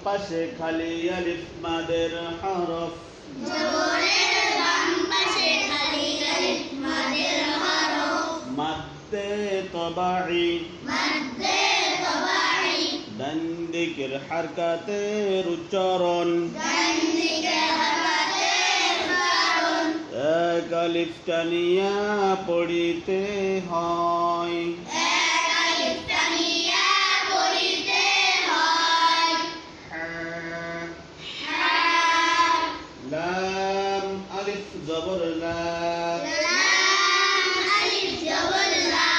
পাশে খালি আলিফ মাদের হরফ জবরের বাম পাশে খালি আলিফ মাদের হরফ মাদ্দে তবাঈ মাদ্দে তবাঈ ডান দিকের হারকাতের উচ্চারণ ডান দিকে হারকাতের উচ্চারণ এক আলিফ টানিয়া পড়িতে হয় এক আলিফ টানিয়া পড়িতে হয় হা লাম আলিফ জবর লা লাম আলিফ জবর লা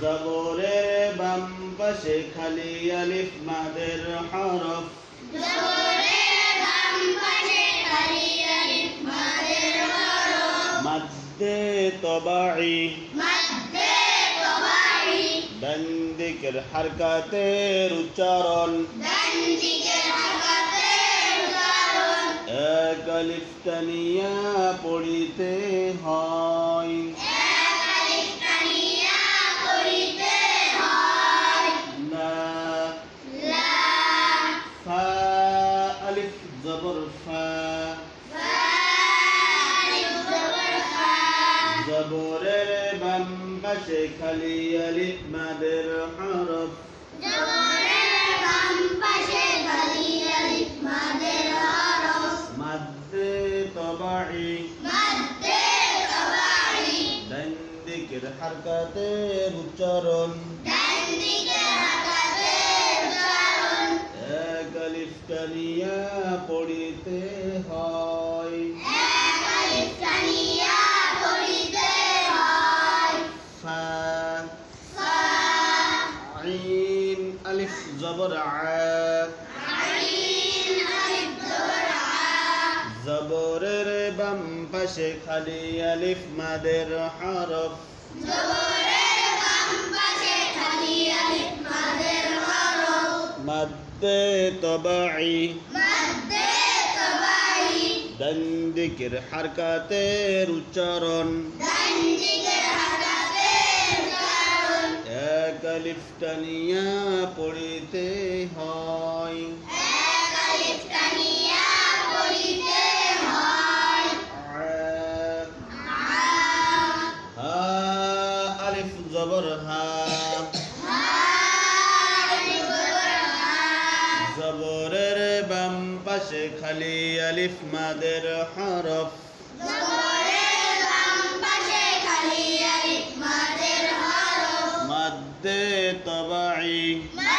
জবরের বাম পাশে খালি আলিফ মাদের হরফ জবরের বাম পাশে খালি আলিফ মাদের হরফ মাদ্দে তবাঈ মাদ্দে তবাঈ ডান দিকের হারকাতের উচ্চারণ ডান দিকে হারকাতের উচ্চারণ এক আলিফ টানিয়া পড়িতে হয় এক আলিফ টানিয়া পড়িতে হয় লা লা ফা আলিফ জবর ফা ফা আলিফ জবর ফা জবরের বাম পাশে খালি আলিফ মাদের হরফ জবরের বাম পাশে খালি আলিফ মাদের হরফ মাদ্দে তবাঈ মাদ্দে তবাঈ ডান দিকের হারকাতের উচ্চারণ ডান দিকে হারকাতের উচ্চারণ এক আলিফ টানিয়া পড়িতে হয় এক আলিফ টানিয়া পড়িতে হয় ফা ফা আইন আলিফ জবর আ আইন আলিফ জবর আ জবরের বাম পাশে খালি আলিফ মাদের হরফ জবরের বাম পাশে খালি আলিফ মাদের হরফ মাদ্দে তবাঈ মাদ্দে তবাঈ ডান দিকের হারকাতের উচ্চারণ ডান দিকে হারকাতের উচ্চারণ এক আলিফ টানিয়া পড়িতে হয় এক আলিফ টানিয়া পড়িতে হয় আ আ হা আলিফ জবর হা হা আলিফ জবর হা জবরের বাম পাশে খালি আলিফ মাদের হরফ জবরের বাম পাশে খালি আলিফ মাদের হরফ মাদ্দে তবাঈ মাদ্দে